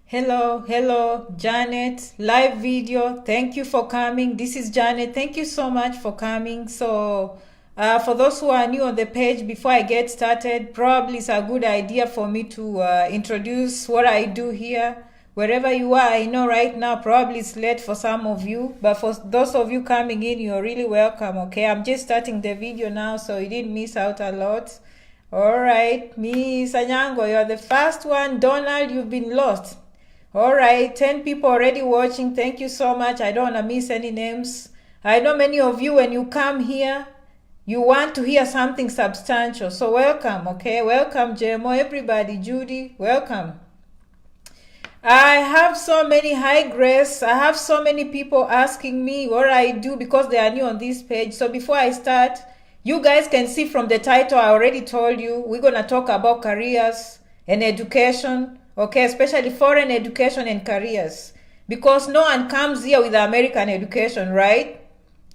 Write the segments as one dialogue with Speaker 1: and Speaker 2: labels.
Speaker 1: Hello, Janet. Live video. Thank you for coming. This is Janet. Thank you so much for coming. For those who are new on the page, before I get started, probably it's a good idea for me to introduce what I do here. Wherever you are, I know right now probably it's late for some of you, but for those of you coming in, you're really welcome, okay? I'm just starting the video now, so you didn't miss out a lot. All right, Miss Anyango, you're the first one. Donald, you've been lost. All right, 10 people already watching. Thank you so much. I don't want to miss any names. I know many of you, when you come here, you want to hear something substantial. So welcome, okay? Welcome, Jemo, everybody. Judy, welcome. I have so many, hi Grace. I have so many people asking me what I do because they are new on this page. So before I start, you guys can see from the title, I already told you, we're going to talk about careers and education, okay? Especially foreign education and careers. Because no one comes here with American education, right?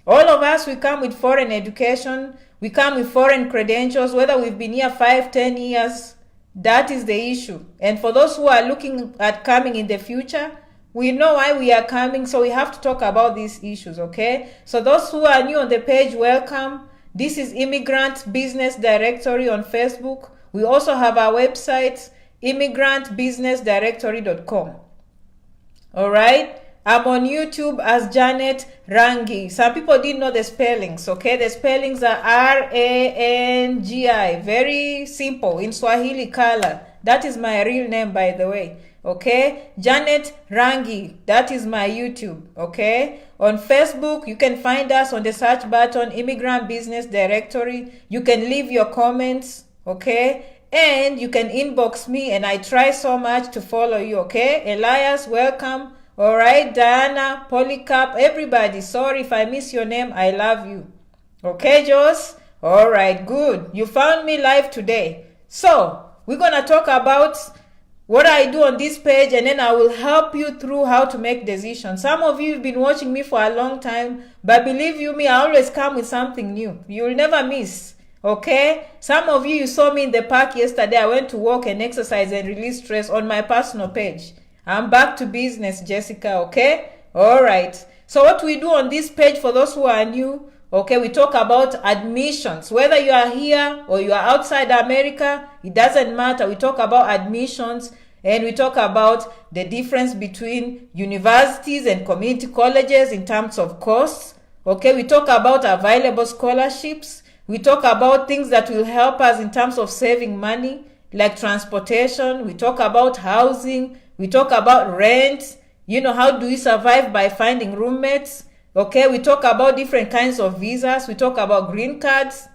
Speaker 1: All of us, we come with foreign education. We come with foreign credentials, whether we've been here 5, 10 years. That is the issue. And for those who are looking at coming in the future, we know why we are coming, so we have to talk about these issues, okay? So those who are new on the page, welcome. This is Immigrant Business Directory on Facebook. We also have our website, immigrantbusinessdirectory.com. All right? I'm on YouTube as Janet Rangi. Some people didn't know the spellings, okay? The spellings are R-A-N-G-I. Very simple, in Swahili color. That is my real name, by the way, okay? Janet Rangi, that is my YouTube, okay? On Facebook, you can find us on the search button, Immigrant Business Directory. You can leave your comments, okay? And you can inbox me, and I try so much to follow you, okay? Elias, welcome. All right, Diana, Polycarp, everybody. Sorry if I miss your name. I love you. Okay, Jos? All right, good. You found me live today. So, we're going to talk about what I do on this page, and then I will help you through how to make decisions. Some of you have been watching me for a long time, but believe you me, I always come with something new. You'll never miss. Okay? Some of you saw me in the park yesterday. I went to walk and exercise and release stress on my personal page. I'm back to business, Jessica, okay? All right. So what we do on this page, for those who are new, okay, we talk about admissions. Whether you are here or you are outside America, it doesn't matter. We talk about admissions, and we talk about the difference between universities and community colleges in terms of costs. Okay, we talk about available scholarships. We talk about things that will help us in terms of saving money, like transportation. We talk about housing. We talk about rent. You know, how do we survive by finding roommates? Okay, we talk about different kinds of visas. We talk about green cards.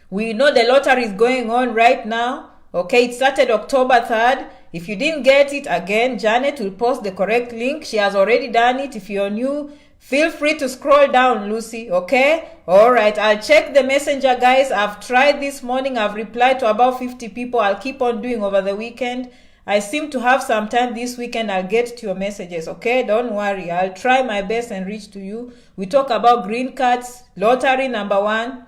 Speaker 1: We know the lottery is going on right now. Okay, it started October 3rd. If you didn't get it, again, Janet will post the correct link. She has already done it. If you're new, feel free to scroll down, Lucy, okay? All right, I'll check the messenger, guys. I've tried this morning. I've replied to about 50 people. I'll keep on doing over the weekend. I seem to have some time this weekend. I'll get to your messages, okay? Don't worry. I'll try my best and reach to you. We talk about green cards, lottery number 1.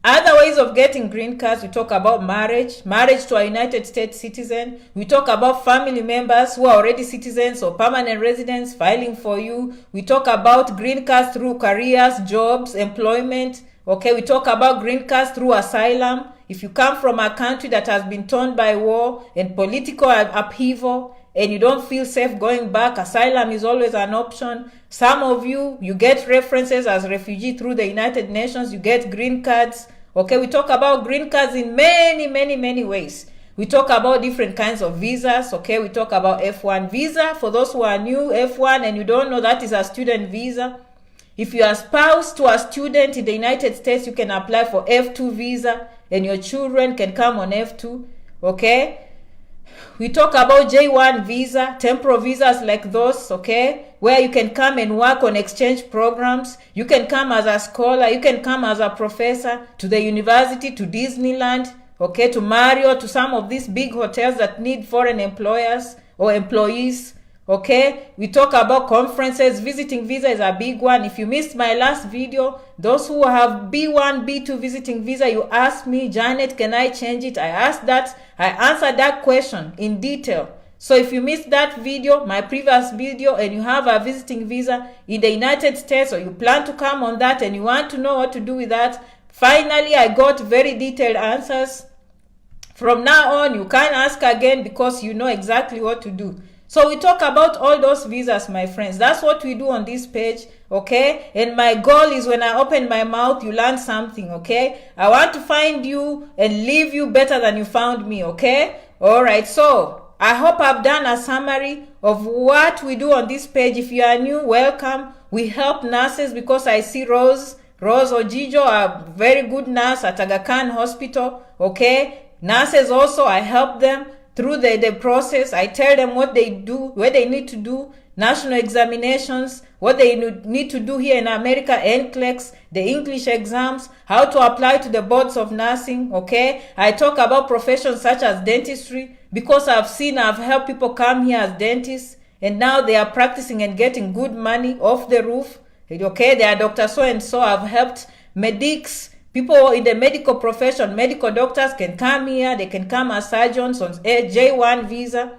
Speaker 1: Other ways of getting green cards, we talk about marriage to a United States citizen. We talk about family members who are already citizens or permanent residents filing for you. We talk about green cards through careers, jobs, employment. Okay, we talk about green cards through asylum. If you come from a country that has been torn by war and political upheaval, and you don't feel safe going back, asylum is always an option. Some of you get references as refugee through the United Nations. You get green cards. Okay, we talk about green cards in many ways. We talk about different kinds of visas. Okay, we talk about F1 visa. For those who are new, F1 and you don't know, that is a student visa. If you are spouse to a student in the United States, you can apply for F2 visa, and your children can come on F2, okay? We talk about J1 visa, temporal visas like those, okay, where you can come and work on exchange programs. You can come as a scholar. You can come as a professor to the university, to Disneyland, okay, to Marriott, to some of these big hotels that need foreign employers or employees. Okay, we talk about conferences. Visiting visa is a big one. If you missed my last video, those who have B1, B2 visiting visa, you asked me, Janet, can I change it? I answered that question in detail. So if you missed that video, my previous video, and you have a visiting visa in the United States, or you plan to come on that and you want to know what to do with that, finally I got very detailed answers. From now on, you can't ask again because you know exactly what to do. So we talk about all those visas, my friends. That's what we do on this page, okay? And my goal is when I open my mouth, you learn something, okay? I want to find you and leave you better than you found me, okay? All right, so I hope I've done a summary of what we do on this page. If you are new, welcome. We help nurses because I see Rose Ojijo, a very good nurse at Aga Khan Hospital, okay? Nurses also, I help them through the process. I tell them what they do, what they need to do, national examinations, what they need to do here in America, NCLEX, the English exams, how to apply to the boards of nursing, okay? I talk about professions such as dentistry because I've helped people come here as dentists and now they are practicing and getting good money off the roof, okay? They are Dr. So-and-so. I've helped medics, people in the medical profession. Medical doctors can come here. They can come as surgeons on a J1 visa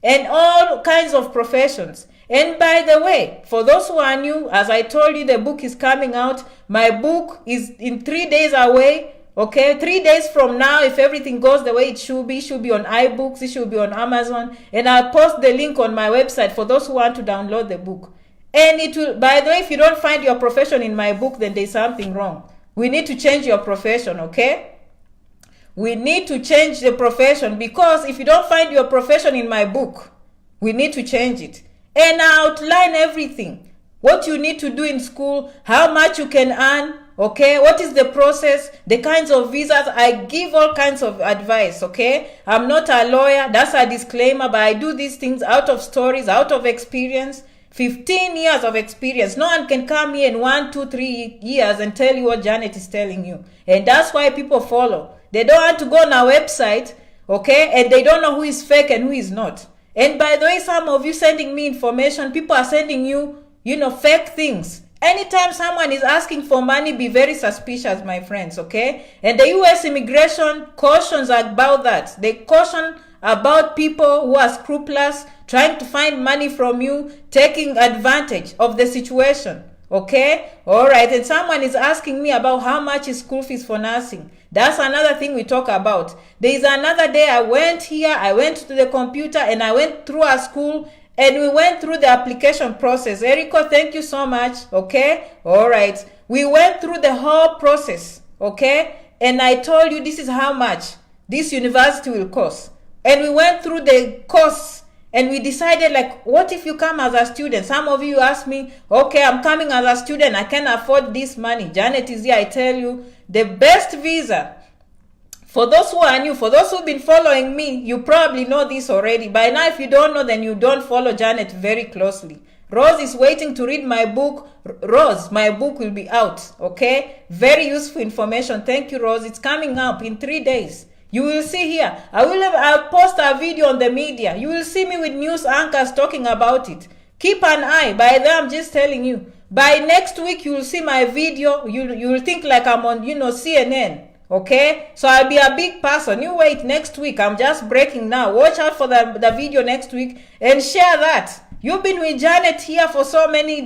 Speaker 1: and all kinds of professions. And by the way, for those who are new, as I told you, the book is coming out. My book is in 3 days away. Okay, 3 days from now, if everything goes the way it should be on iBooks, it should be on Amazon. And I'll post the link on my website for those who want to download the book. And it will, by the way, if you don't find your profession in my book, then there's something wrong. We need to change your profession, okay? We need to change the profession because if you don't find your profession in my book, we need to change it. And I outline everything. What you need to do in school, how much you can earn, okay? What is the process, the kinds of visas. I give all kinds of advice, okay? I'm not a lawyer. That's a disclaimer, but I do these things out of stories, out of experience. 15 years of experience. No one can come here in 1, 2, 3 years and tell you what Janet is telling you. And that's why people follow. They don't want to go on our website, okay? And they don't know who is fake and who is not. And by the way, some of you sending me information, people are sending you, fake things. Anytime someone is asking for money, be very suspicious, my friends, okay? And the U.S. immigration cautions about that. They caution about people who are scrupulous, trying to find money from you, taking advantage of the situation, okay? All right, and someone is asking me about how much is school fees for nursing. That's another thing we talk about. There is another day I went to the computer and I went through a school and we went through the application process. Erico, thank you so much, okay? All right, we went through the whole process, okay? And I told you this is how much this university will cost. And we went through the course and we decided, like, what if you come as a student? Some of you ask me, okay, I'm coming as a student. I can't afford this money. Janet is here. I tell you, the best visa, for those who are new, for those who've been following me, you probably know this already. By now, if you don't know, then you don't follow Janet very closely. Rose is waiting to read my book. Rose, my book will be out, okay? Very useful information. Thank you, Rose. It's coming up in 3 days. You will see here. I'll post a video on the media. You will see me with news anchors talking about it. Keep an eye. By then, I'm just telling you. By next week, you will see my video. You will think like I'm on, CNN. Okay? So I'll be a big person. You wait next week. I'm just breaking now. Watch out for the video next week and share that. You've been with Janet here for so many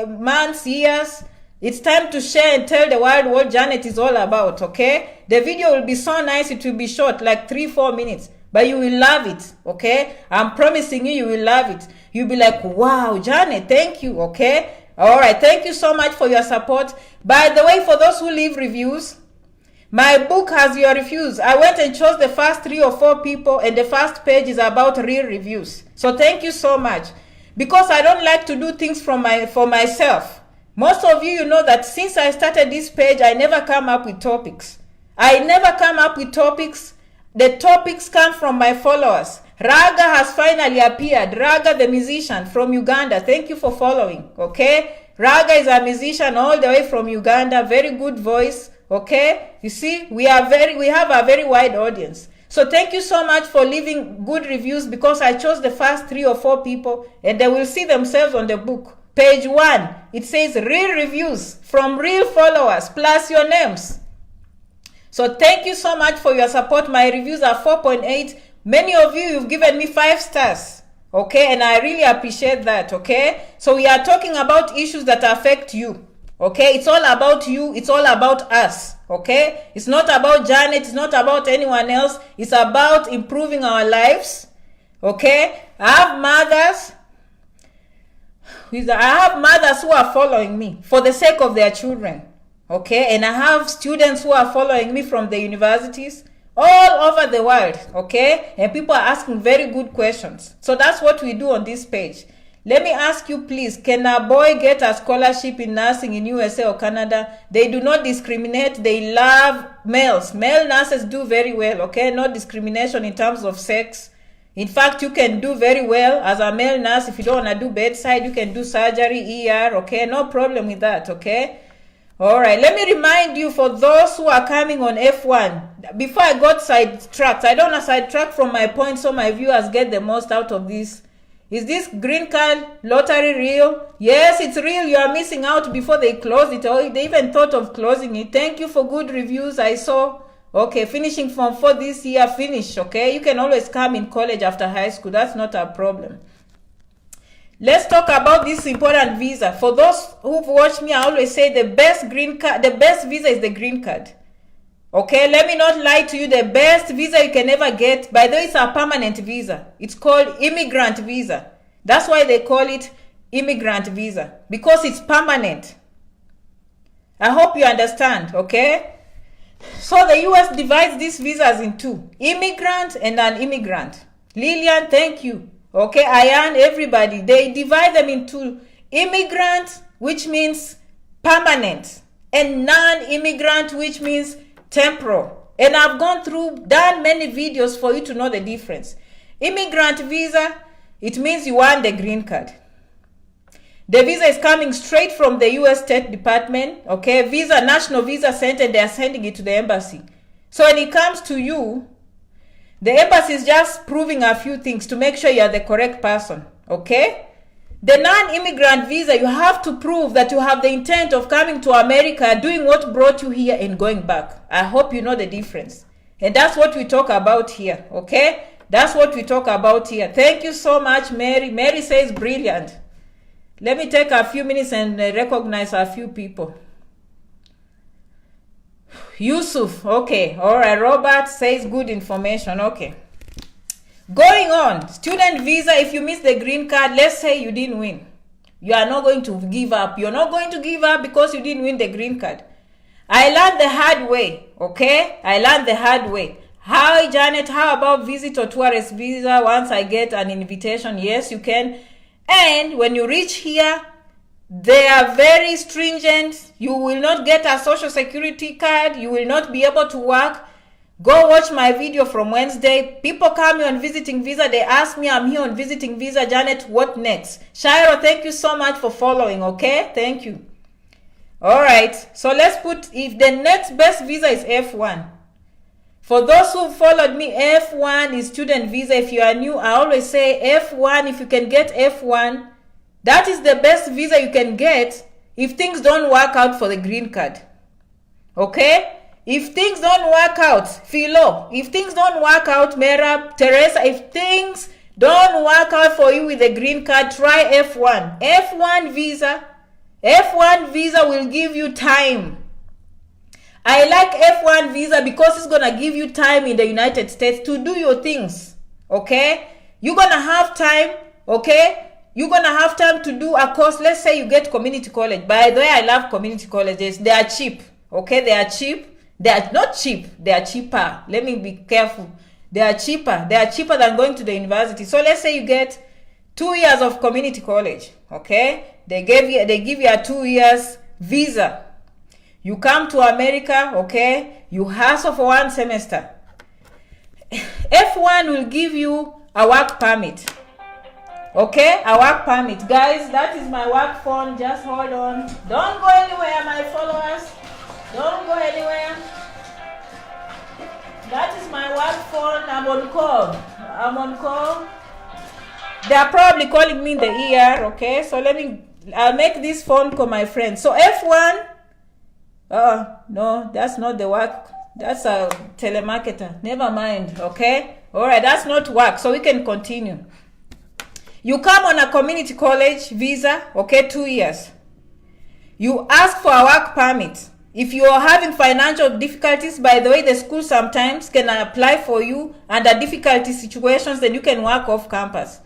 Speaker 1: months, years. It's time to share and tell the world what Janet is all about, okay? The video will be so nice. It will be short, like 3-4 minutes. But you will love it, okay? I'm promising you, you will love it. You'll be like, wow, Janet, thank you, okay? All right, thank you so much for your support. By the way, for those who leave reviews, my book has your reviews. I went and chose the first 3 or 4 people, and the first page is about real reviews. So thank you so much. Because I don't like to do things for myself. Most of you know that since I started this page, I never come up with topics. I never come up with topics. The topics come from my followers. Raga has finally appeared. Raga, the musician from Uganda. Thank you for following, okay? Raga is a musician all the way from Uganda. Very good voice, okay? You see, we have a very wide audience. So thank you so much for leaving good reviews because I chose the first 3 or 4 people and they will see themselves on the book. Page 1, it says real reviews from real followers plus your names. So thank you so much for your support. My reviews are 4.8, Many of you, you've given me 5 stars. Okay, and I really appreciate that. Okay, so we are talking about issues that affect you. Okay, it's all about you, it's all about us. Okay, it's not about Janet, it's not about anyone else, it's about improving our lives. Okay, I have mothers who are following me for the sake of their children. Okay, and I have students who are following me from the universities all over the world. Okay, and people are asking very good questions. So that's what we do on this page. Let me ask you, please, can a boy get a scholarship in nursing in USA or Canada? They do not discriminate. They love males. Male nurses do very well. Okay, no discrimination in terms of sex. In fact, you can do very well as a male nurse. If you don't want to do bedside, you can do surgery, ER. Okay, no problem with that. Okay. All right, let me remind you, for those who are coming on F1, before I got sidetracked, I don't want to sidetrack from my point so my viewers get the most out of this. Is this green card lottery real? Yes, it's real. You are missing out before they close it, or they even thought of closing it. Thank you for good reviews. I saw. Okay, finishing Form 4 this year, finish. Okay, you can always come in college after high school. That's not a problem. Let's talk about this important visa. For those who've watched me, I always say the best green card, the best visa is the green card. Okay, let me not lie to you. The best visa you can ever get, by the way, it's a permanent visa. It's called immigrant visa. That's why they call it immigrant visa, because it's permanent. I hope you understand, okay? So the US divides these visas in two, immigrant and non-immigrant. Lillian, thank you. Okay, Ayan, everybody, they divide them into immigrant, which means permanent, and non-immigrant, which means temporal. And I've done many videos for you to know the difference. Immigrant visa, it means you want the green card. The visa is coming straight from the US State Department, okay? National Visa Center, they are sending it to the embassy. So when it comes to you, the embassy is just proving a few things to make sure you are the correct person, okay? The non-immigrant visa, you have to prove that you have the intent of coming to America, doing what brought you here and going back. I hope you know the difference. And that's what we talk about here, okay? That's what we talk about here. Thank you so much, Mary. Mary says brilliant. Let me take a few minutes and recognize a few people. Yusuf, okay. All right, Robert says good information, okay. Going on, student visa, if you miss the green card, let's say you didn't win. You are not going to give up. You're not going to give up because you didn't win the green card. I learned the hard way, okay? I learned the hard way. Hi, Janet, how about visit or tourist visa once I get an invitation? Yes, you can. And when you reach here, they are very stringent. You will not get a social security card. You will not be able to work. Go watch my video from Wednesday. People come here on visiting visa. They ask me, I'm here on visiting visa. Janet, what next? Shiro, thank you so much for following, okay? Thank you. All right. So let's put, if the next best visa is F1. For those who followed me, F1 is student visa. If you are new, I always say F1, if you can get F1, that is the best visa you can get if things don't work out for the green card. Okay? If things don't work out, Philo, if things don't work out, Mera, Teresa, if things don't work out for you with the green card, try F1. F1 visa will give you time. I like F1 visa because it's going to give you time in the United States to do your things. Okay? You're going to have time. Okay? You're going to have time to do a course. Let's say you get community college. By the way, I love community colleges. They are cheap. Okay? They are cheap. They are not cheap. They are cheaper. Let me be careful. They are cheaper. They are cheaper than going to the university. So let's say you get 2 years of community college. Okay? They give you a 2 years visa. You come to America, okay? You hustle for 1 semester. F1 will give you a work permit. Okay? A work permit. Guys, that is my work phone. Just hold on. Don't go anywhere, my followers. Don't go anywhere. That is my work phone. I'm on call. I'm on call. They are probably calling me in the ER, okay? So I'll make this phone call my friend. So F1, no, that's not the work. That's a telemarketer. Never mind, okay? All right, that's not work. So we can continue. You come on a community college visa, okay, 2 years. You ask for a work permit. If you are having financial difficulties, by the way, the school sometimes can apply for you under difficulty situations, then you can work off campus.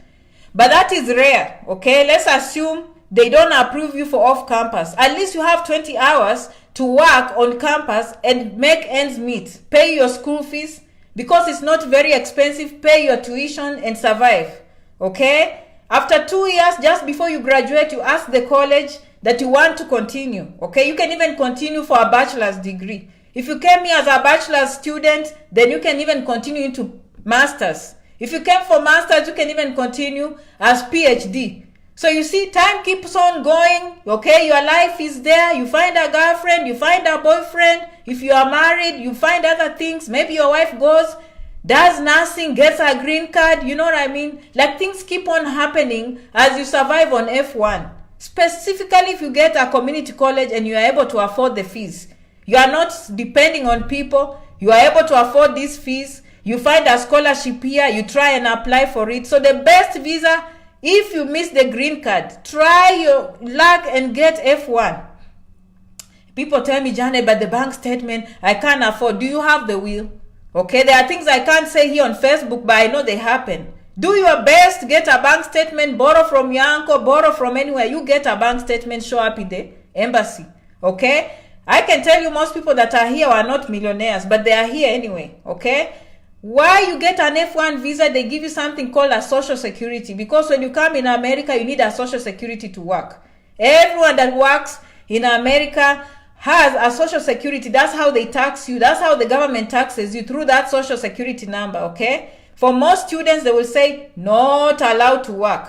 Speaker 1: But that is rare, okay? Let's assume they don't approve you for off campus. At least you have 20 hours to work on campus and make ends meet. Pay your school fees, because it's not very expensive. Pay your tuition and survive, okay? After 2 years, just before you graduate, you ask the college that you want to continue, okay? You can even continue for a bachelor's degree. If you came here as a bachelor's student, then you can even continue into master's. If you came for master's, you can even continue as PhD. So you see, time keeps on going, okay? Your life is there. You find a girlfriend, you find a boyfriend. If you are married, you find other things. Maybe your wife goes, does nursing, gets a green card, you know what I mean? Like, things keep on happening as you survive on F1. Specifically, if you get a community college and you are able to afford the fees, you are not depending on people, you are able to afford these fees, you find a scholarship here, you try and apply for it. So the best visa, if you miss the green card, try your luck and get F1. People tell me, Janet, but the bank statement, I can't afford. Do you have the will? Okay, there are things I can't say here on Facebook, but I know they happen. Do your best, get a bank statement, borrow from your uncle, borrow from anywhere. You get a bank statement, show up in the embassy, okay? I can tell you most people that are here are not millionaires, but they are here anyway, okay? Why you get an F1 visa, they give you something called a social security, because when you come in America, you need a social security to work. Everyone that works in America has a social security. That's how they tax you. That's how the government taxes you, through that social security number, okay? For most students, they will say, not allowed to work.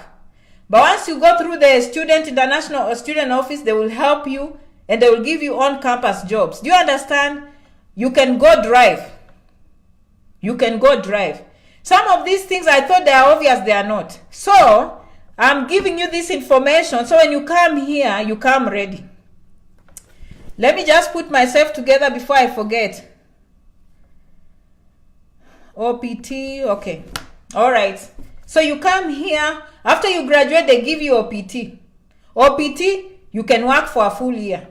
Speaker 1: But once you go through the international student office, they will help you and they will give you on-campus jobs. Do you understand? You can go drive. You can go drive. Some of these things, I thought they are obvious, they are not. So, I'm giving you this information, so when you come here, you come ready. Let me just put myself together before I forget. OPT, okay. All right. So you come here. After you graduate, they give you OPT. OPT, you can work for a full year.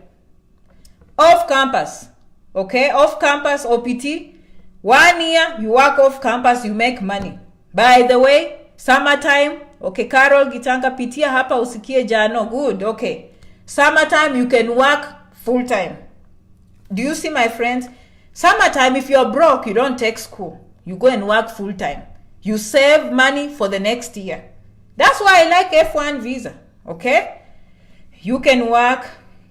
Speaker 1: Off campus, okay? Off campus, OPT. 1 year, you work off campus, you make money. By the way, summertime, okay, Carol Gitanga, pitia hapa usikie jano, good, okay. Summertime, you can work full time. Do you see, my friends? Summertime, if you're broke, you don't take school. You go and work full time. You save money for the next year. That's why I like F1 visa, okay? You can work,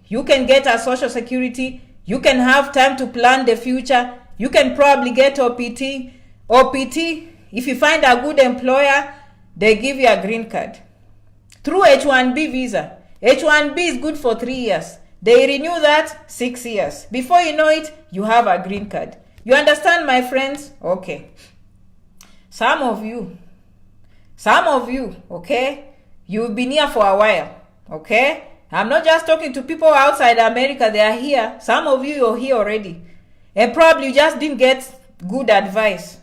Speaker 1: you can get a social security, you can have time to plan the future, you can probably get OPT. OPT, if you find a good employer, they give you a green card. Through H1B visa. H1B is good for 3 years. They renew that 6 years. Before you know it, you have a green card. You understand, my friends? Okay. Some of you, okay, you've been here for a while, okay? I'm not just talking to people outside America. They are here. Some of you are here already. And probably you just didn't get good advice.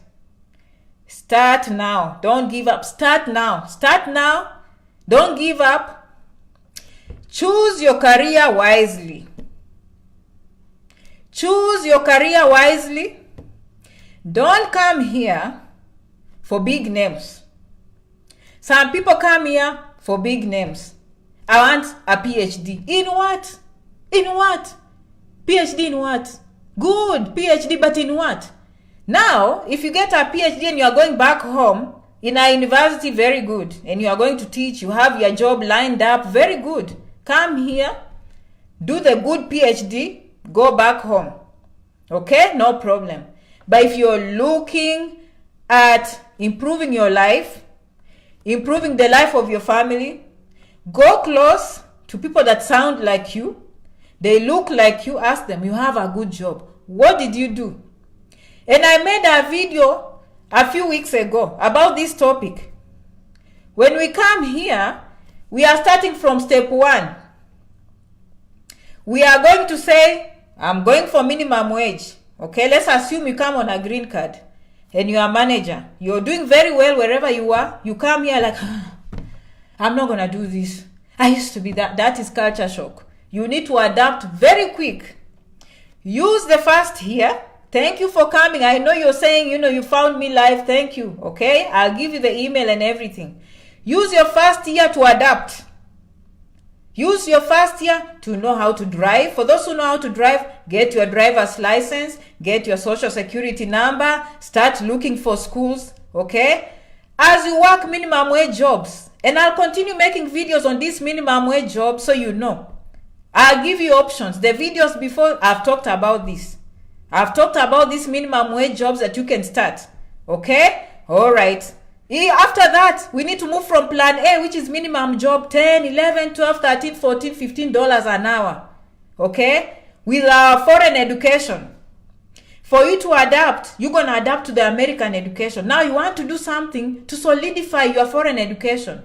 Speaker 1: Start now. Don't give up. Start now. Start now. Don't give up. Choose your career wisely. Choose your career wisely. Don't come here for big names. Some people come here for big names. I want a PhD. In what? In what? PhD in what? Good, PhD, but in what? Now, if you get a PhD and you are going back home in a university, very good. And you are going to teach, you have your job lined up, very good. Come here, do the good PhD, go back home. Okay, no problem. But if you're looking at improving your life, improving the life of your family, go close to people that sound like you, they look like you, ask them, you have a good job. What did you do? And I made a video a few weeks ago about this topic. When we come here, we are starting from step 1. We are going to say, I'm going for minimum wage. Okay, let's assume you come on a green card. and you're a manager, you're doing very well wherever you are, you come here like, I'm not gonna do this. I used to be that. That is culture shock. You need to adapt very quick. Use the first year. Thank you for coming. I know you're saying, you found me live. Thank you. Okay? I'll give you the email and everything. Use your first year to adapt. Use your first year to know how to drive. For those who know how to drive, get your driver's license, get your social security number, start looking for schools. Okay? As you work minimum wage jobs, and I'll continue making videos on this minimum wage job so you know. I'll give you options. The videos before, I've talked about this. I've talked about these minimum wage jobs that you can start. Okay? All right. After that, we need to move from plan A, which is minimum job, 10, 11, 12, 13, 14, $15 an hour. Okay? With our foreign education. For you to adapt, you're going to adapt to the American education. Now you want to do something to solidify your foreign education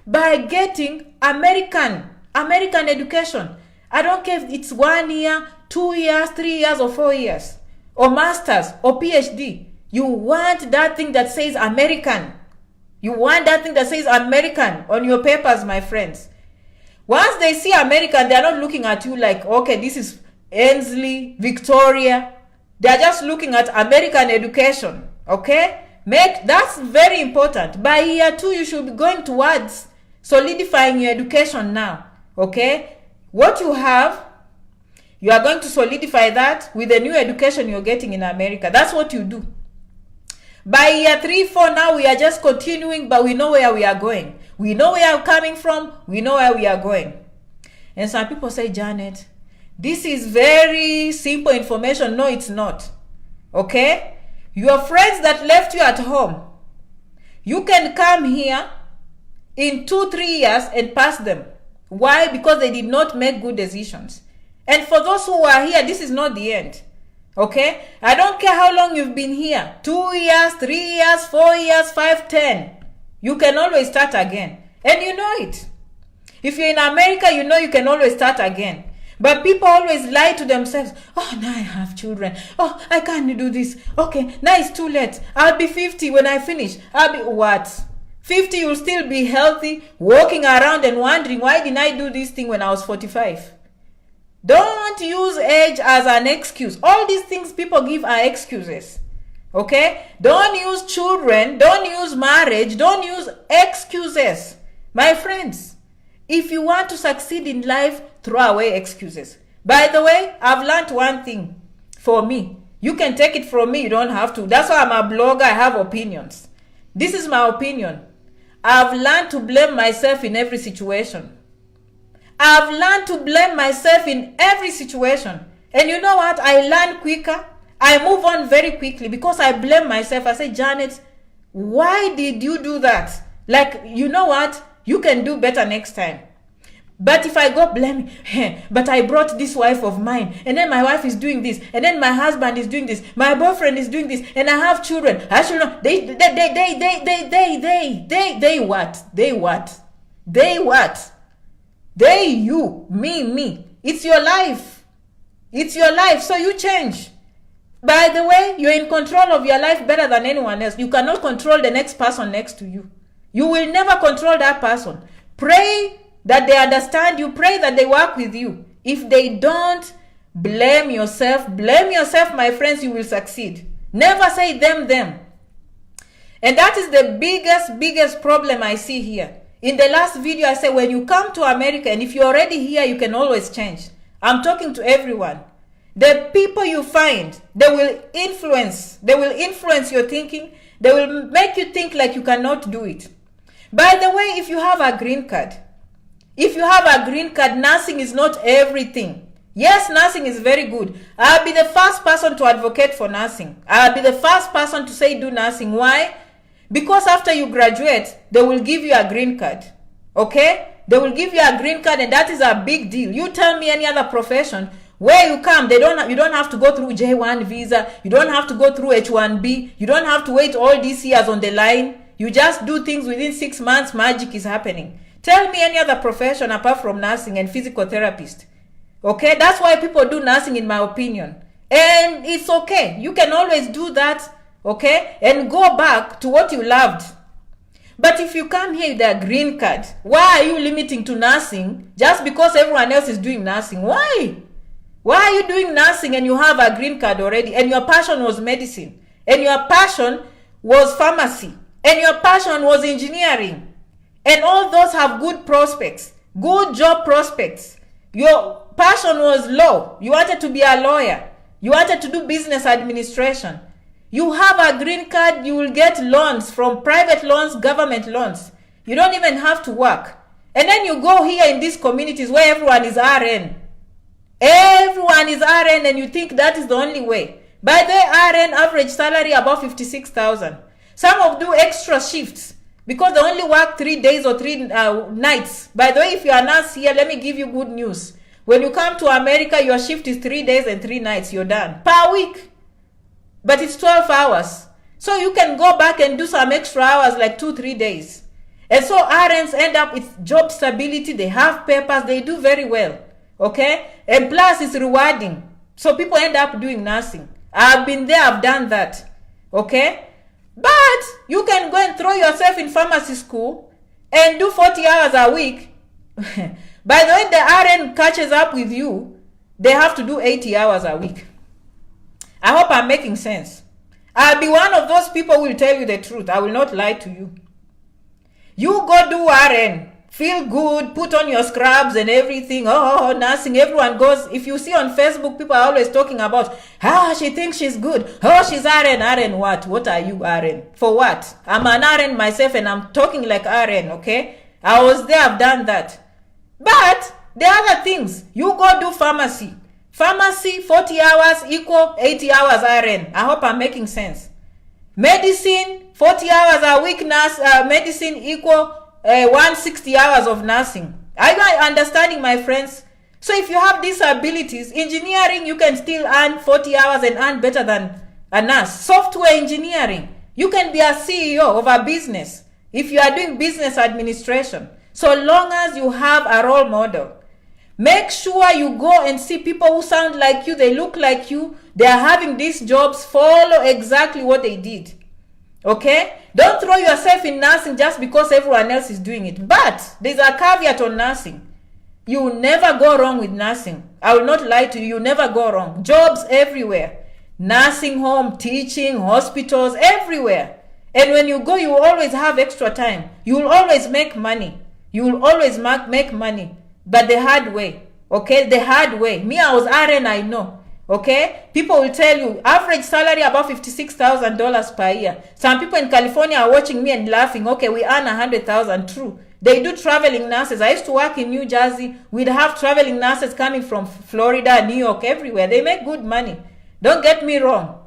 Speaker 1: by getting American education. I don't care if it's 1 year, 2 years, 3 years, or 4 years, or master's, or PhD. You want that thing that says American. You want that thing that says American on your papers, my friends. Once they see American, they're not looking at you like, okay, this is Ainsley, Victoria. They're just looking at American education. Okay? That's very important. By year 2, you should be going towards solidifying your education now. Okay? What you have, you are going to solidify that with the new education you're getting in America. That's what you do. By year 3, 4, now we are just continuing, but we know where we are going. We know where we are coming from. We know where we are going. And some people say, Janet, this is very simple information. No, it's not. Okay? Your friends that left you at home, you can come here in 2-3 years and pass them. Why? Because they did not make good decisions. And for those who are here, this is not the end. Okay? I don't care how long you've been here. 2 years, 3 years, 4 years, 5, 10. You can always start again. And you know it. If you're in America, you know you can always start again. But people always lie to themselves. Oh, now I have children. Oh, I can't do this. Okay, now it's too late. I'll be 50 when I finish. I'll be what? 50, you'll still be healthy, walking around and wondering, why didn't I do this thing when I was 45? Don't use age as an excuse. All these things people give are excuses. Okay? Don't use children. Don't use marriage. Don't use excuses. My friends, if you want to succeed in life, throw away excuses. By the way, I've learned one thing for me. You can take it from me. You don't have to. That's why I'm a blogger. I have opinions. This is my opinion. I've learned to blame myself in every situation. I've learned to blame myself in every situation. And you know what? I learn quicker. I move on very quickly because I blame myself. I say, Janet, why did you do that? Like, you know what? You can do better next time. But if I go blaming, but I brought this wife of mine, and then my wife is doing this, and then my husband is doing this, my boyfriend is doing this, and I have children. I should not. They what? They what? They what? They, you, me. It's your life. It's your life, so you change. By the way, you're in control of your life better than anyone else. You cannot control the next person next to you. You will never control that person. Pray that they understand you. Pray that they work with you. If they don't, blame yourself. Blame yourself, my friends, you will succeed. Never say them. And that is the biggest problem I see here. In the last video, I said when you come to America, and if you're already here, you can always change. I'm talking to everyone. The people you find, they will influence your thinking. They will make you think like you cannot do it. By the way, if you have a green card, nursing is not everything. Yes, nursing is very good. I'll be the first person to advocate for nursing. I'll be the first person to say do nursing. Why? Because after you graduate, they will give you a green card. Okay? They will give you a green card, and that is a big deal. You tell me any other profession where you come, you don't have to go through J1 visa. You don't have to go through H1B. You don't have to wait all these years on the line. You just do things within 6 months. Magic is happening. Tell me any other profession apart from nursing and physical therapist. Okay? That's why people do nursing, in my opinion. And it's okay. You can always do that okay, and go back to what you loved. But if you come here with a green card, why are you limiting to nursing just because everyone else is doing nursing? Why? Why are you doing nursing and you have a green card already, and your passion was medicine, and your passion was pharmacy, and your passion was engineering, and all those have good prospects, good job prospects. Your passion was law. You wanted to be a lawyer. You wanted to do business administration. You have a green card, you will get loans from private loans, government loans. You don't even have to work. And then you go here in these communities where everyone is RN. Everyone is RN, and you think that is the only way. By the way, RN average salary above 56,000. Some of do extra shifts because they only work 3 days or 3 nights. By the way, if you are a nurse here, let me give you good news. When you come to America, your shift is 3 days and 3 nights. You're done per week. But it's 12 hours. So you can go back and do some extra hours like 2-3 days. And so RNs end up with job stability. They have papers. They do very well. Okay? And plus it's rewarding. So people end up doing nursing. I've been there. I've done that. Okay? But you can go and throw yourself in pharmacy school and do 40 hours a week. By the way, the RN catches up with you, they have to do 80 hours a week. I hope I'm making sense. I'll be one of those people who will tell you the truth. I will not lie to you. You go do RN. Feel good. Put on your scrubs and everything. Oh, nursing. Everyone goes. If you see on Facebook, people are always talking about, she thinks she's good. Oh, she's RN. RN what? What are you RN? For what? I'm an RN myself and I'm talking like RN, okay? I was there. I've done that. But the other things, you go do pharmacy. Pharmacy, 40 hours equal 80 hours RN. I hope I'm making sense. Medicine, 40 hours a week nurse, medicine equal 160 hours of nursing. Are you understanding, my friends? So if you have these abilities, engineering, you can still earn 40 hours and earn better than a nurse. Software engineering, you can be a CEO of a business if you are doing business administration. So long as you have a role model. Make sure you go and see people who sound like you, they look like you, they are having these jobs, follow exactly what they did. Okay? Don't throw yourself in nursing just because everyone else is doing it. But there's a caveat on nursing. You will never go wrong with nursing. I will not lie to you, you never go wrong. Jobs everywhere. Nursing home, teaching, hospitals, everywhere. And when you go, you will always have extra time. You will always make money. You will always make money. But the hard way, okay? The hard way. Me, I was RN, I know, okay? People will tell you, average salary about $56,000 per year. Some people in California are watching me and laughing. Okay, we earn $100,000. True. They do traveling nurses. I used to work in New Jersey. We'd have traveling nurses coming from Florida, New York, everywhere. They make good money. Don't get me wrong.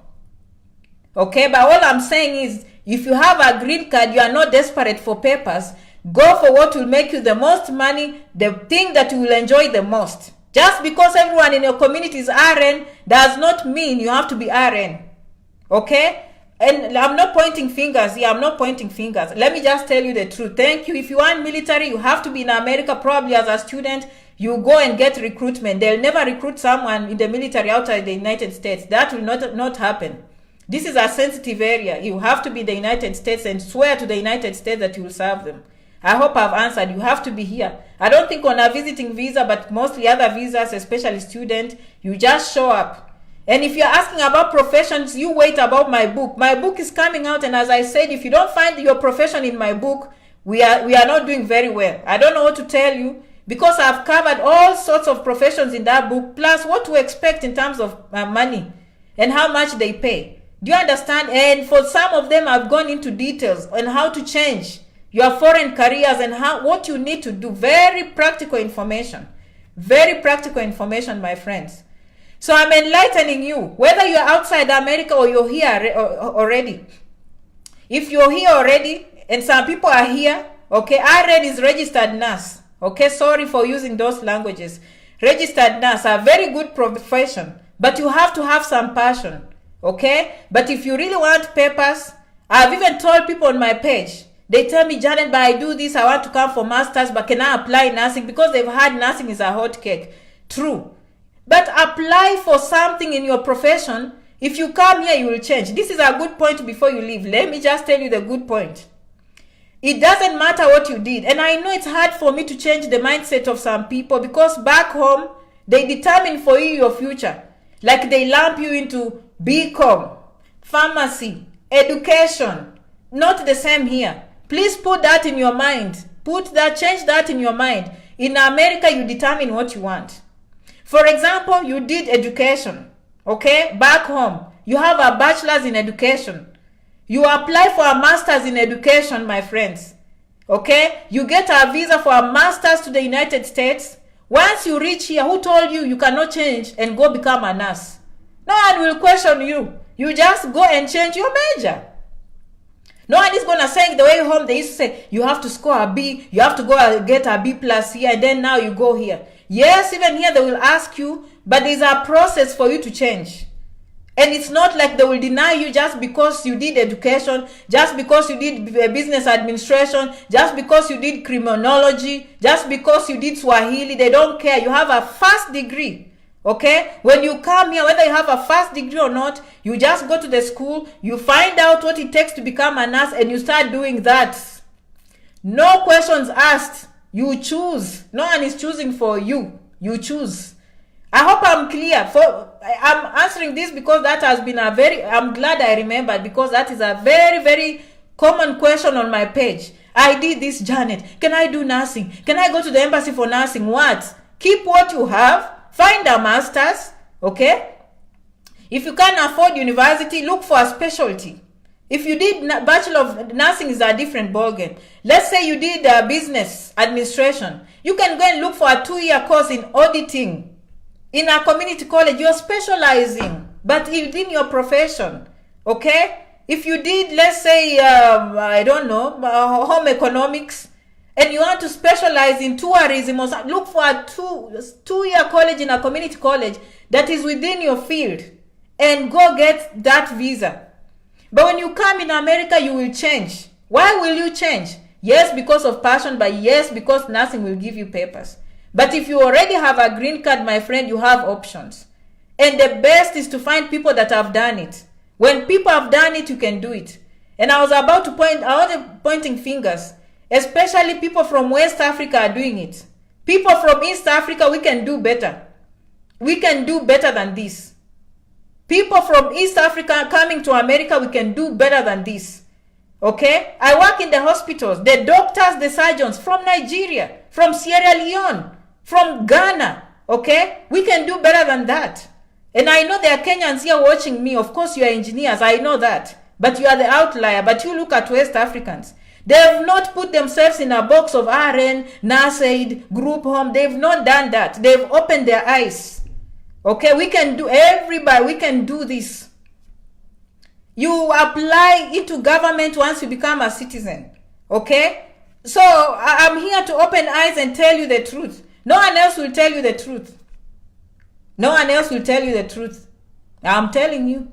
Speaker 1: Okay, but all I'm saying is, if you have a green card, you are not desperate for papers. Go for what will make you the most money, the thing that you will enjoy the most. Just because everyone in your community is RN does not mean you have to be RN. Okay? And I'm not pointing fingers here. I'm not pointing fingers. Let me just tell you the truth. Thank you. If you want military, you have to be in America probably as a student. You go and get recruitment. They'll never recruit someone in the military outside the United States. That will not happen. This is a sensitive area. You have to be in the United States and swear to the United States that you will serve them. I hope I've answered. You have to be here. I don't think on a visiting visa, but mostly other visas, especially student, you just show up. And if you're asking about professions, you wait about my book. My book is coming out, and as I said, if you don't find your profession in my book, we are not doing very well. I don't know what to tell you because I've covered all sorts of professions in that book, plus what to expect in terms of money and how much they pay. Do you understand? And for some of them, I've gone into details on how to change your foreign careers and what you need to do. Very practical information. Very practical information, my friends. So I'm enlightening you, whether you're outside America or you're here already. If you're here already, and some people are here, okay, RN is registered nurse. Okay, sorry for using those languages. Registered nurse, a very good profession, but you have to have some passion. Okay, but if you really want papers, I've even told people on my page, they tell me, Janet, but I do this, I want to come for masters, but can I apply nursing? Because they've heard nursing is a hot cake. True. But apply for something in your profession If you come here, you will change. This is a good point before you leave. Let me just tell you the good point. It doesn't matter what you did. And I know it's hard for me to change the mindset of some people because back home, they determine for you your future. Like they lump you into BCom, pharmacy, education. Not the same here. Please put that in your mind. Change that in your mind. In America, you determine what you want. For example, you did education, okay? Back home, you have a bachelor's in education. You apply for a master's in education, my friends, okay? You get a visa for a master's to the United States. Once you reach here, who told you you cannot change and go become a nurse? No one will question you. You just go and change your major. No one is going to say the way home they used to say, you have to score a B, you have to go and get a B plus here, and then now you go here. Yes, even here they will ask you, but there's a process for you to change. And it's not like they will deny you just because you did education, just because you did business administration, just because you did criminology, just because you did Swahili. They don't care. You have a first degree. Okay? When you come here, whether you have a first degree or not, you just go to the school, you find out what it takes to become a nurse, and you start doing that. No questions asked. You choose. No one is choosing for you. You choose. I hope I'm clear. I'm answering this because that has been I'm glad I remembered, because that is a very, very common question on my page. I did this, Janet. Can I do nursing? Can I go to the embassy for nursing? What? Keep what you have. Find a master's. Okay? If you can't afford university, look for a specialty. If you did Bachelor of Nursing, is a different ballgame. Let's say you did business administration. You can go and look for a 2-year course in auditing. In a community college, you're specializing, but within your profession, okay? If you did, let's say, I don't know, home economics, and you want to specialize in tourism, or look for a two-year college in a community college that is within your field, and go get that visa. But when you come in America, you will change. Why will you change? Yes, because of passion, but yes, because nursing will give you papers. But if you already have a green card, my friend, you have options. And the best is to find people that have done it. When people have done it, you can do it. And I was about to pointing fingers. Especially people from West Africa are doing it. People from East Africa, we can do better. We can do better than this. People from East Africa coming to America, we can do better than this. Okay? I work in the hospitals. The doctors, the surgeons from Nigeria, from Sierra Leone, from Ghana, okay? We can do better than that. And I know there are Kenyans here watching me. Of course, you are engineers. I know that. But you are the outlier. But you look at West Africans. They have not put themselves in a box of RN, NASAID, group home. They've not done that. They've opened their eyes. Okay? We can do, everybody, we can do this. You apply into government once you become a citizen. Okay? So, I'm here to open eyes and tell you the truth. No one else will tell you the truth. No one else will tell you the truth. I'm telling you.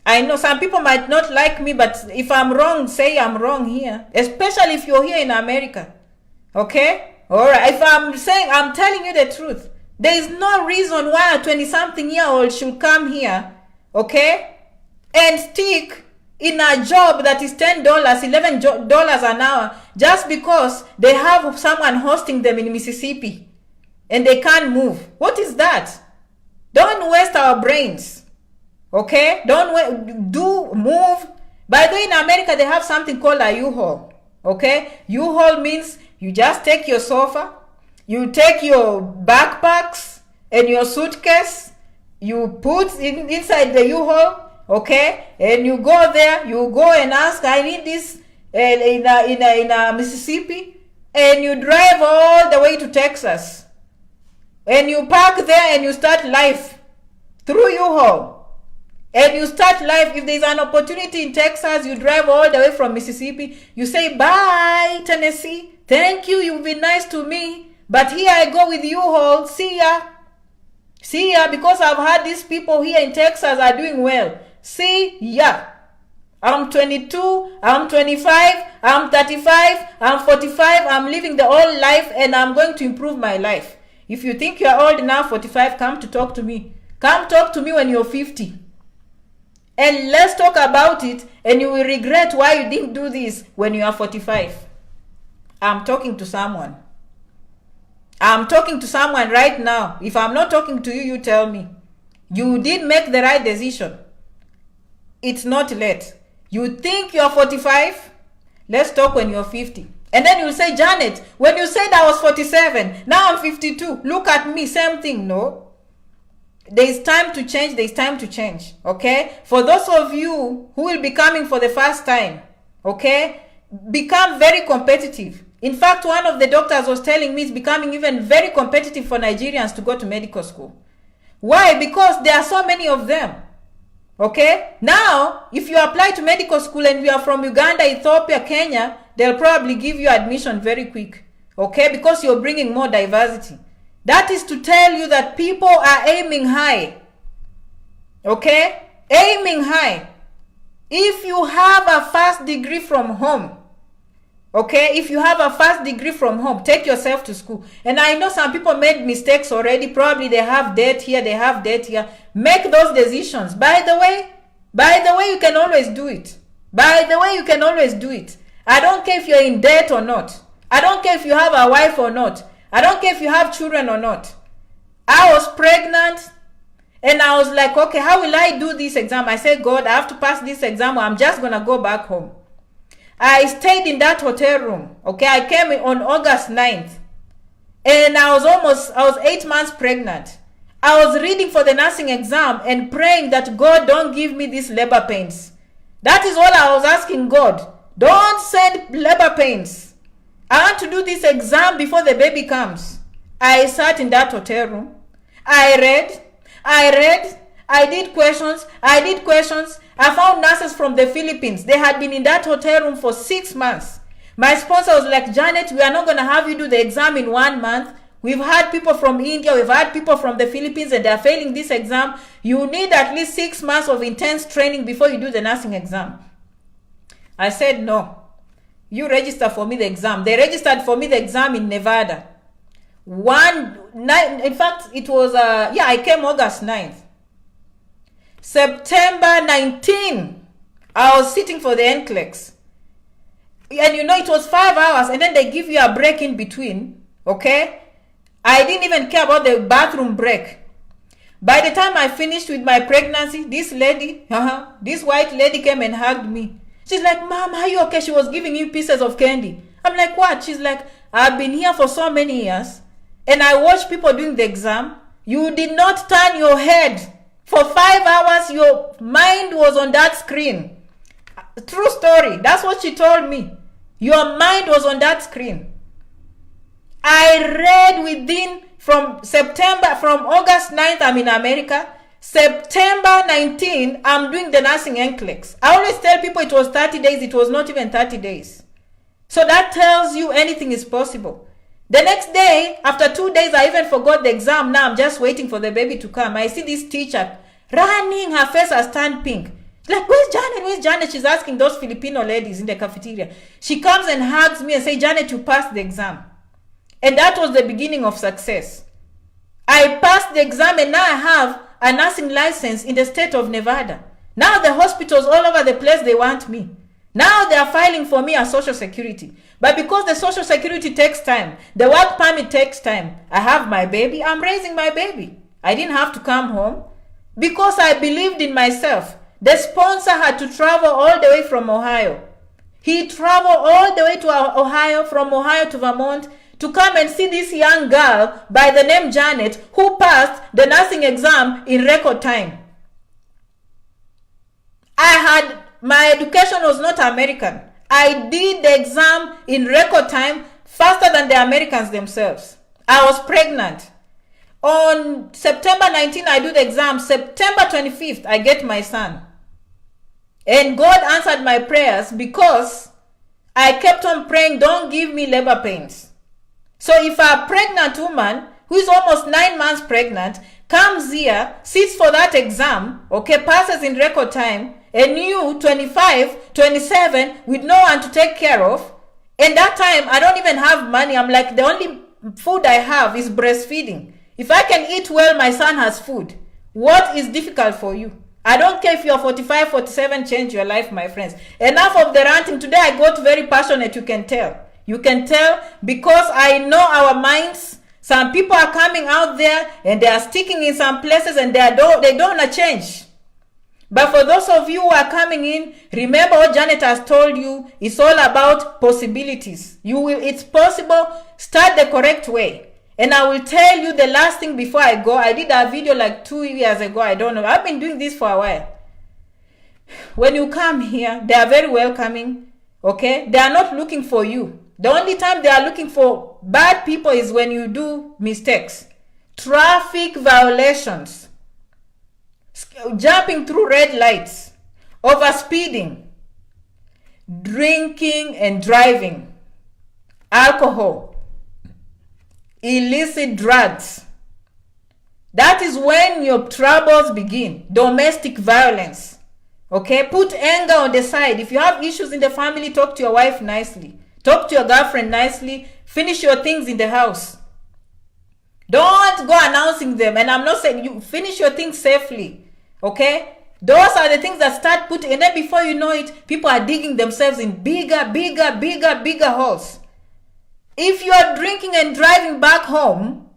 Speaker 1: I know some people might not like me, but if I'm wrong, say I'm wrong here. Especially if you're here in America. Okay? Alright. If I'm saying, I'm telling you the truth. There is no reason why a 20-something-year-old should come here. Okay? And stick in a job that is $10, $11 an hour, just because they have someone hosting them in Mississippi and they can't move. What is that? Don't waste our brains. Okay? Move. By the way, in America, they have something called a U-Haul. Okay? U-Haul means you just take your sofa, you take your backpacks and your suitcase, you put inside the U-Haul. Okay, and you go there, you go and ask, I need this in Mississippi, and you drive all the way to Texas, and you park there and you start life through U-Haul, and you start life. If there's an opportunity in Texas, you drive all the way from Mississippi, you say, bye Tennessee, thank you, you've been nice to me, but here I go with U-Haul, see ya, because I've had these people here in Texas are doing well. See ya. I'm 22, I'm 25, I'm 35, I'm 45, I'm living the old life and I'm going to improve my life. If you think you're old enough, 45, come to talk to me. Come talk to me when you're 50. And let's talk about it, and you will regret why you didn't do this when you are 45. I'm talking to someone. I'm talking to someone right now. If I'm not talking to you, you tell me. You did make the right decision. It's not late. You think you're 45? Let's talk when you're 50. And then you'll say, Janet, when you said I was 47, now I'm 52. Look at me, same thing. No. There's time to change. There's time to change. Okay? For those of you who will be coming for the first time, okay, become very competitive. In fact, one of the doctors was telling me it's becoming even very competitive for Nigerians to go to medical school. Why? Because there are so many of them. Okay? Now, if you apply to medical school and you are from Uganda, Ethiopia, Kenya, they'll probably give you admission very quick. Okay? Because you're bringing more diversity. That is to tell you that people are aiming high. Okay? Aiming high. If you have a first degree from home, okay, if you have a first degree from home, take yourself to school. And I know some people made mistakes already. Probably they have debt here, they have debt here. Make those decisions. By the way, you can always do it. By the way, you can always do it. I don't care if you're in debt or not. I don't care if you have a wife or not. I don't care if you have children or not. I was pregnant and I was like, okay, how will I do this exam? I said, God, I have to pass this exam or I'm just going to go back home. I stayed in that hotel room. Okay, I came on August 9th. And I was 8 months pregnant. I was reading for the nursing exam and praying that God don't give me these labor pains. That is all I was asking God. Don't send labor pains. I want to do this exam before the baby comes. I sat in that hotel room. I read. I did questions. I found nurses from the Philippines. They had been in that hotel room for 6 months. My sponsor was like, Janet, we are not going to have you do the exam in 1 month. We've had people from India, we've had people from the Philippines, and they're failing this exam. You need at least 6 months of intense training before you do the nursing exam. I said, no. You register for me the exam. They registered for me the exam in Nevada. In fact, it was, I came August 9th. September 19, I was sitting for the NCLEX. And it was 5 hours, and then they give you a break in between. Okay? I didn't even care about the bathroom break. By the time I finished with my pregnancy, this white lady came and hugged me. She's like, Mom, are you okay? She was giving you pieces of candy. I'm like, what? She's like, I've been here for so many years, and I watched people doing the exam. You did not turn your head. For 5 hours, your mind was on that screen. True story. That's what she told me. Your mind was on that screen. I read from August 9th, I'm in America. September 19, I'm doing the nursing NCLEX. I always tell people it was 30 days. It was not even 30 days. So that tells you anything is possible. The next day, after 2 days, I even forgot the exam. Now I'm just waiting for the baby to come. I see this teacher running. Her face has turned pink. Like, where's Janet? Where's Janet? She's asking those Filipino ladies in the cafeteria. She comes and hugs me and says, Janet, you passed the exam. And that was the beginning of success. I passed the exam and now I have a nursing license in the state of Nevada. Now the hospitals all over the place, they want me. Now they are filing for me as Social Security. But because the Social Security takes time, the work permit takes time, I have my baby, I'm raising my baby. I didn't have to come home because I believed in myself. The sponsor had to travel all the way from Ohio. He traveled all the way to Ohio, from Ohio to Vermont, to come and see this young girl by the name Janet, who passed the nursing exam in record time. My education was not American. I did the exam in record time, faster than the Americans themselves. I was pregnant. On September 19, I do the exam. September 25th, I get my son. And God answered my prayers because I kept on praying, don't give me labor pains. So if a pregnant woman who is almost 9 months pregnant comes here, sits for that exam, okay, passes in record time, and you, 25, 27, with no one to take care of, and that time I don't even have money. I'm like, the only food I have is breastfeeding. If I can eat well, my son has food. What is difficult for you? I don't care if you're 45, 47, change your life, my friends. Enough of the ranting. Today I got very passionate, you can tell. You can tell because I know our minds. Some people are coming out there and they are sticking in some places and they don't want to change. But for those of you who are coming in, remember what Janet has told you. It's all about possibilities. It's possible. Start the correct way. And I will tell you the last thing before I go. I did a video like 2 years ago. I don't know. I've been doing this for a while. When you come here, they are very welcoming. Okay? They are not looking for you. The only time they are looking for bad people is when you do mistakes. Traffic violations. Jumping through red lights. Overspeeding. Drinking and driving. Alcohol. Illicit drugs. That is when your troubles begin. Domestic violence. Okay? Put anger on the side. If you have issues in the family, talk to your wife nicely. Talk to your girlfriend nicely. Finish your things in the house. Don't go announcing them. And I'm not saying you finish your things safely. Okay? Those are the things that start putting, and then before you know it, people are digging themselves in bigger holes. If you are drinking and driving back home,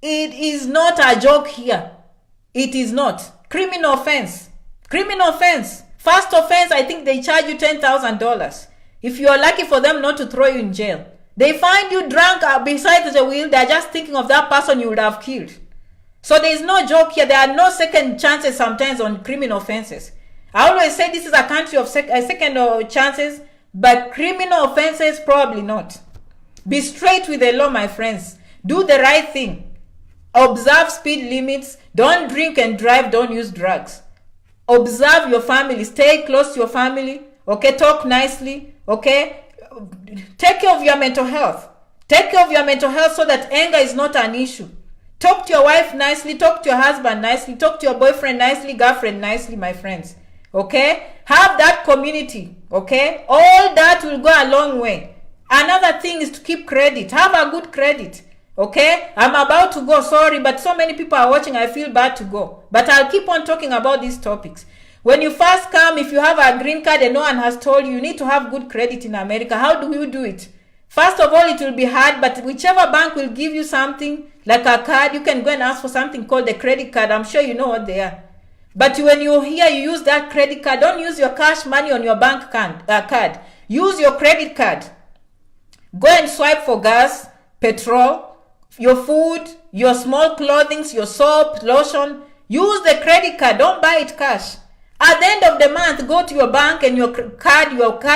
Speaker 1: it is not a joke here. It is not. Criminal offense. Criminal offense. First offense, I think they charge you $10,000. If you are lucky for them not to throw you in jail. They find you drunk beside the wheel, they are just thinking of that person you would have killed. So there is no joke here. There are no second chances sometimes on criminal offenses. I always say this is a country of second chances, but criminal offenses, probably not. Be straight with the law, my friends. Do the right thing. Observe speed limits. Don't drink and drive. Don't use drugs. Observe your family. Stay close to your family. Okay, talk nicely. Okay, take care of your mental health. Take care of your mental health so that anger is not an issue. Talk to your wife nicely. Talk to your husband nicely. Talk to your boyfriend nicely, girlfriend nicely, my friends. Okay, have that community. Okay, all that will go a long way. Another thing is to keep credit. Have a good credit. Okay, I'm about to go, sorry, but so many people are watching, I feel bad to go. But I'll keep on talking about these topics. When you first come, if you have a green card and no one has told you, you need to have good credit in America. How do you do it? First of all, it will be hard, but whichever bank will give you something, like a card, you can go and ask for something called a credit card. I'm sure you know what they are. But when you're here, you use that credit card. Don't use your cash money on your bank card. Use your credit card. Go and swipe for gas, petrol, your food, your small clothing, your soap, lotion. Use the credit card. Don't buy it cash. At the end of the month, go to your bank and your card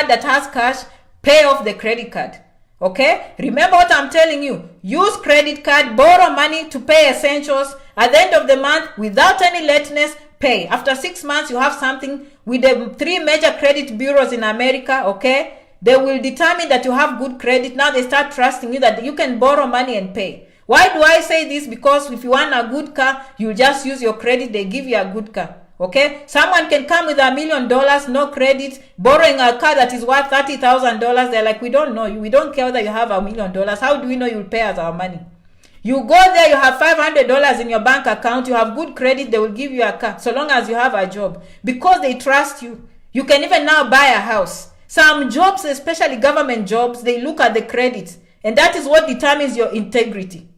Speaker 1: that has cash, pay off the credit card. Okay? Remember what I'm telling you. Use credit card, borrow money to pay essentials. At the end of the month, without any lateness, pay. After 6 months, you have something with the 3 major credit bureaus in America. Okay? They will determine that you have good credit. Now they start trusting you that you can borrow money and pay. Why do I say this? Because if you want a good car, you just use your credit. They give you a good car. Okay? Someone can come with $1 million, no credit, borrowing a car that is worth $30,000. They're like, we don't know you. We don't care whether you have $1 million. How do we know you'll pay us our money? You go there, you have $500 in your bank account. You have good credit. They will give you a car so long as you have a job. Because they trust you. You can even now buy a house. Some jobs, especially government jobs, they look at the credit. And that is what determines your integrity.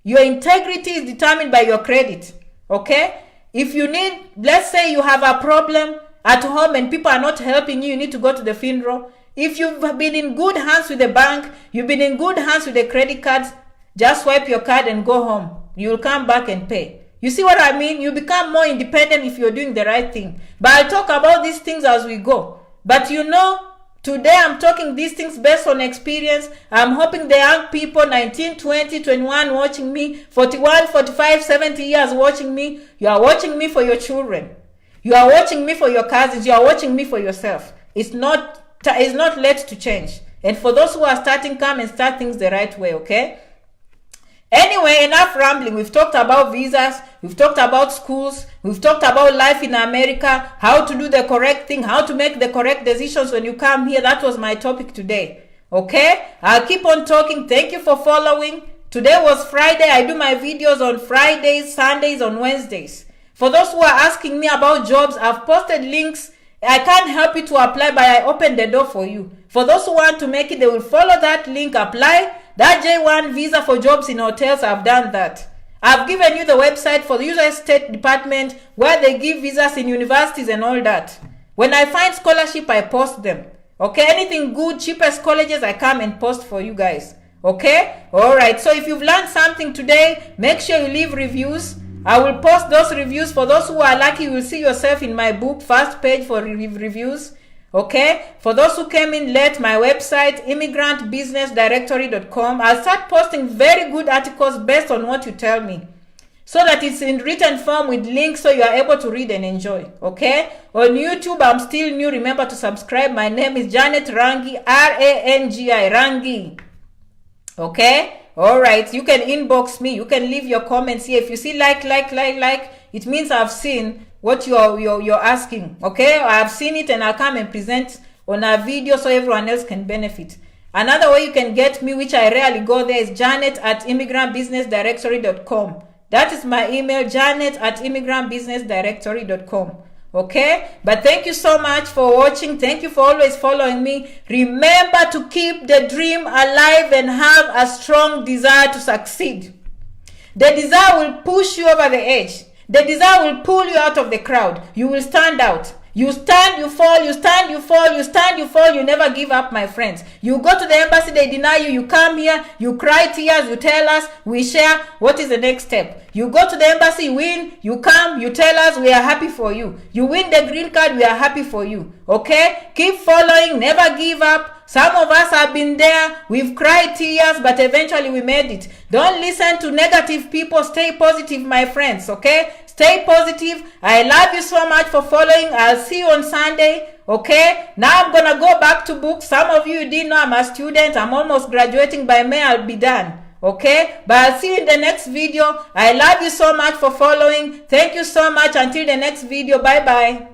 Speaker 1: Your integrity is determined by your credit. Okay? If you need, let's say you have a problem at home and people are not helping you, you need to go to the funeral. If you've been in good hands with the bank, you've been in good hands with the credit cards, just swipe your card and go home. You'll come back and pay. You see what I mean? You become more independent if you're doing the right thing. But I'll talk about these things as we go. But you know, today I'm talking these things based on experience. I'm hoping the young people, 19, 20, 21 watching me, 41, 45, 70 years watching me, you are watching me for your children. You are watching me for your cousins. You are watching me for yourself. It's not late to change. And for those who are starting, come and start things the right way, okay? Anyway, enough rambling. We've talked about visas. We've talked about schools. We've talked about life in America, how to do the correct thing, how to make the correct decisions when you come here. That was my topic today. Okay? I'll keep on talking. Thank you for following. Today was Friday. I do my videos on Fridays, Sundays, on Wednesdays. For those who are asking me about jobs, I've posted links. I can't help you to apply, but I opened the door for you. For those who want to make it, they will follow that link, apply. That J1 visa for jobs in hotels, I've done that. I've given you the website for the US State Department where they give visas in universities and all that. When I find scholarship, I post them. Okay, anything good, cheapest colleges, I come and post for you guys. Okay, all right. So if you've learned something today, make sure you leave reviews. I will post those reviews. For those who are lucky, you will see yourself in my book, first page for reviews. Okay, for those who came in late, my website, immigrantbusinessdirectory.com. I'll start posting very good articles based on what you tell me, so that it's in written form with links so you are able to read and enjoy. Okay, on YouTube, I'm still new. Remember to subscribe. My name is Janet Rangi, Rangi, Rangi. Okay, all right. You can inbox me. You can leave your comments here. If you see like, it means I've seen what you're asking. Okay, I've seen it and I'll come and present on a video so everyone else can benefit. Another way you can get me, which I rarely go there, is janet@immigrantbusinessdirectory.com. That is my email, janet@immigrantbusinessdirectory.com. Okay, but thank you so much for watching. Thank you for always following me. Remember to keep the dream alive and have a strong desire to succeed. The desire will push you over the edge. The desire will pull you out of the crowd. You will stand out. You stand, you fall, you stand, you fall, you stand, you fall. You never give up, my friends. You go to the embassy, they deny you. You come here, you cry tears, you tell us, we share. What is the next step? You go to the embassy, win, you come, you tell us, we are happy for you. You win the green card, we are happy for you. Okay? Keep following, never give up. Some of us have been there. We've cried tears, but eventually we made it. Don't listen to negative people. Stay positive, my friends. Okay? Stay positive. I love you so much for following. I'll see you on Sunday. Okay? Now I'm going to go back to books. Some of you didn't know I'm a student. I'm almost graduating. By May, I'll be done. Okay? But I'll see you in the next video. I love you so much for following. Thank you so much. Until the next video. Bye-bye.